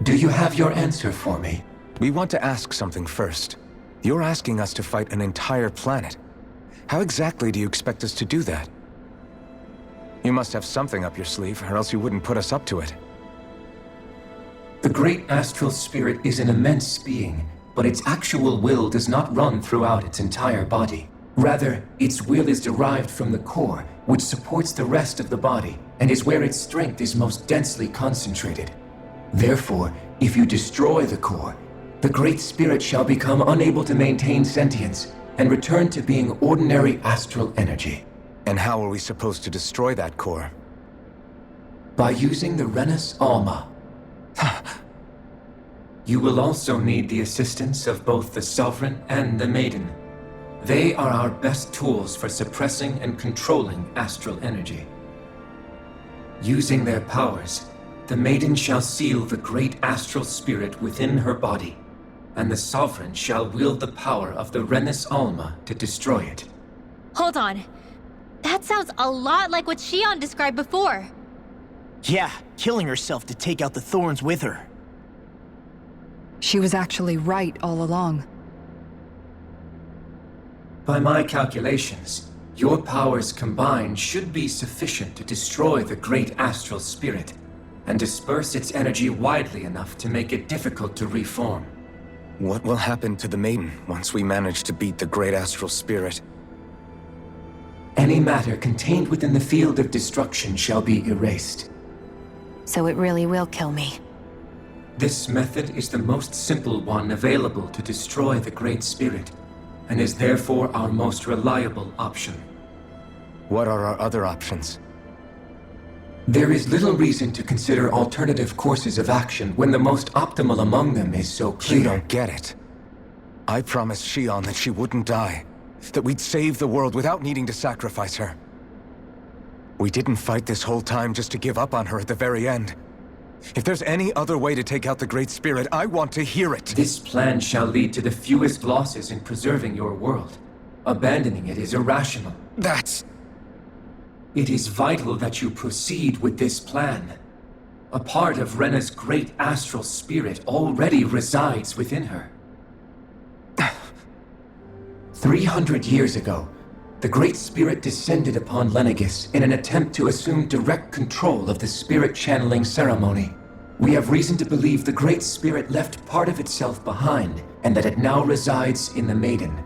Do you have your answer for me? We want to ask something first. You're asking us to fight an entire planet. How exactly do you expect us to do that? You must have something up your sleeve, or else you wouldn't put us up to it. The great astral spirit is an immense being, but its actual will does not run throughout its entire body. Rather, its will is derived from the core, which supports the rest of the body, and is where its strength is most densely concentrated. Therefore, if you destroy the core, the Great Spirit shall become unable to maintain sentience, and return to being ordinary astral energy. And how are we supposed to destroy that core? By using the Renus Alma. You will also need the assistance of both the Sovereign and the Maiden. They are our best tools for suppressing and controlling astral energy. Using their powers, the Maiden shall seal the great astral spirit within her body, and the Sovereign shall wield the power of the Renus Alma to destroy it. Hold on. That sounds a lot like what Shion described before. Yeah, killing herself to take out the thorns with her. She was actually right all along. By my calculations, your powers combined should be sufficient to destroy the great astral spirit, and disperse its energy widely enough to make it difficult to reform. What will happen to the Maiden once we manage to beat the great astral spirit? Any matter contained within the field of destruction shall be erased. So it really will kill me. This method is the most simple one available to destroy the Great Spirit, and is therefore our most reliable option. What are our other options? There is little reason to consider alternative courses of action when the most optimal among them is so clear. You don't get it. I promised Shion that she wouldn't die, that we'd save the world without needing to sacrifice her. We didn't fight this whole time just to give up on her at the very end. If there's any other way to take out the Great Spirit, I want to hear it. This plan shall lead to the fewest losses in preserving your world. Abandoning it is irrational. It is vital that you proceed with this plan. A part of Rena's great astral spirit already resides within her. 300 years ago, the Great Spirit descended upon Lenegis in an attempt to assume direct control of the spirit channeling ceremony. We have reason to believe the Great Spirit left part of itself behind, and that it now resides in the Maiden.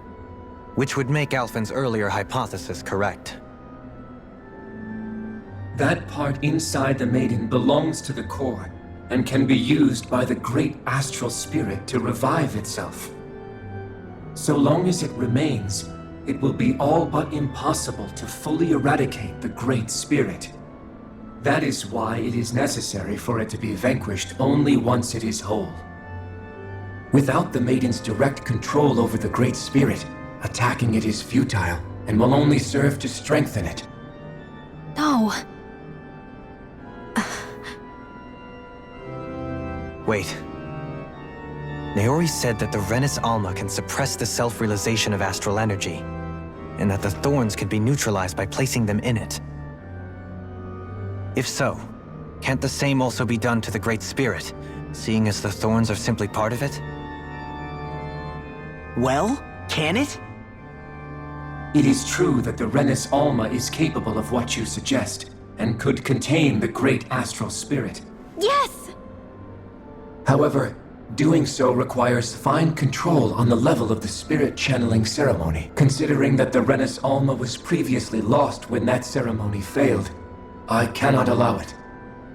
Which would make Alphen's earlier hypothesis correct. That part inside the Maiden belongs to the core, and can be used by the great astral spirit to revive itself. So long as it remains, it will be all but impossible to fully eradicate the Great Spirit. That is why it is necessary for it to be vanquished only once it is whole. Without the Maiden's direct control over the Great Spirit, attacking it is futile, and will only serve to strengthen it. No. Wait. Naori said that the Renus Alma can suppress the self-realization of astral energy, and that the thorns can be neutralized by placing them in it. If so, can't the same also be done to the Great Spirit, seeing as the thorns are simply part of it? Well, can it? It is true that the Renus Alma is capable of what you suggest, and could contain the great astral spirit. Yes! However, doing so requires fine control on the level of the spirit channeling ceremony, considering that the Renus Alma was previously lost when that ceremony failed. I cannot allow it.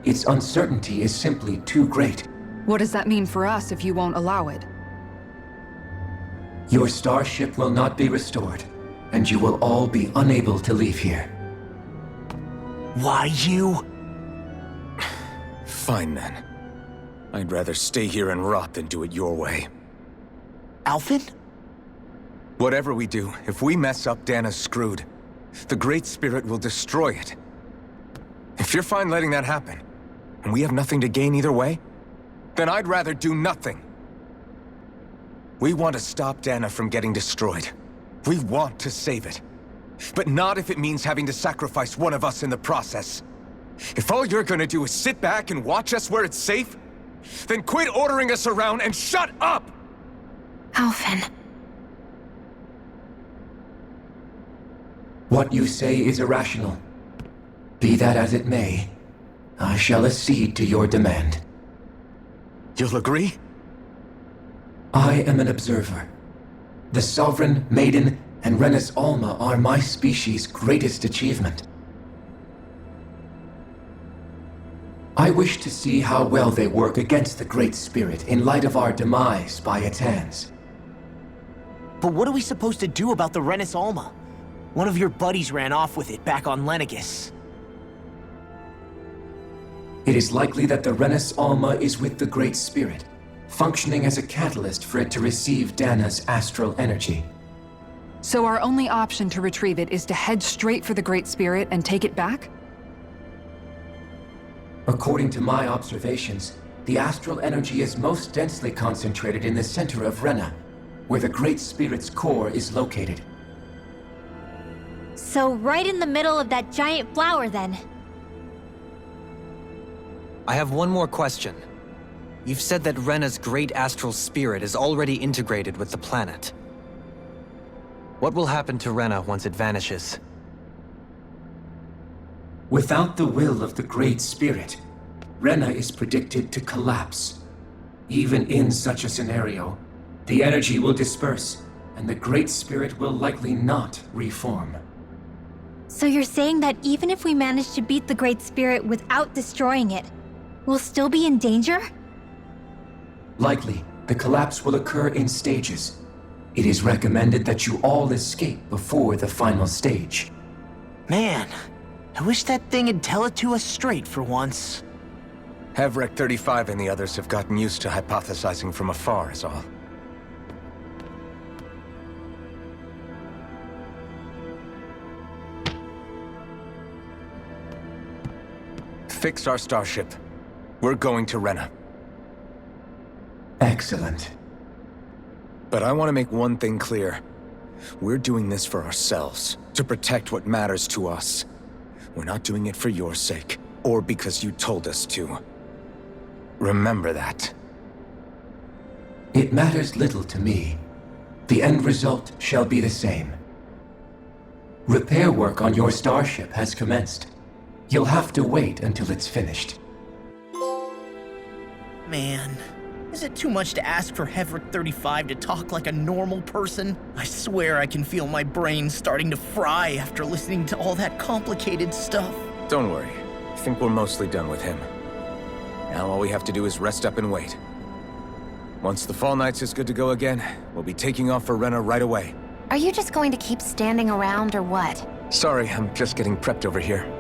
Its uncertainty is simply too great. What does that mean for us if you won't allow it? Your starship will not be restored, and you will all be unable to leave here. Why you? Fine then. I'd rather stay here and rot than do it your way. Alphen? Whatever we do, if we mess up, Dana's screwed. The Great Spirit will destroy it. If you're fine letting that happen, and we have nothing to gain either way, then I'd rather do nothing. We want to stop Dana from getting destroyed. We want to save it. But not if it means having to sacrifice one of us in the process. If all you're gonna do is sit back and watch us where it's safe, Then quit ordering us around and shut up! Alphen. What you say is irrational. Be that as it may, I shall accede to your demand. You'll agree? I am an observer. The Sovereign, Maiden, and Renis Alma are my species' greatest achievement. I wish to see how well they work against the Great Spirit in light of our demise by its hands. But what are we supposed to do about the Renis Alma? One of your buddies ran off with it back on Lenegis. It is likely that the Renis Alma is with the Great Spirit, functioning as a catalyst for it to receive Dana's astral energy. So our only option to retrieve it is to head straight for the Great Spirit and take it back? According to my observations, the astral energy is most densely concentrated in the center of Rena, where the Great Spirit's core is located. So right in the middle of that giant flower, then. I have one more question. You've said that Rena's great astral spirit is already integrated with the planet. What will happen to Rena once it vanishes? Without the will of the Great Spirit, Rena is predicted to collapse. Even in such a scenario, the energy will disperse, and the Great Spirit will likely not reform. So you're saying that even if we manage to beat the Great Spirit without destroying it, we'll still be in danger? Likely, the collapse will occur in stages. It is recommended that you all escape before the final stage. Man, I wish that thing would tell it to us straight for once. Hevrek 35 and the others have gotten used to hypothesizing from afar, is all. Fix our starship. We're going to Rena. Excellent. But I want to make one thing clear. We're doing this for ourselves, to protect what matters to us. We're not doing it for your sake, or because you told us to. Remember that. It matters little to me. The end result shall be the same. Repair work on your starship has commenced. You'll have to wait until it's finished. Man, is it too much to ask for Hevrek 35 to talk like a normal person? I swear I can feel my brain starting to fry after listening to all that complicated stuff. Don't worry. I think we're mostly done with him. Now all we have to do is rest up and wait. Once the Fall Knights is good to go again, we'll be taking off for Rena right away. Are you just going to keep standing around or what? Sorry, I'm just getting prepped over here.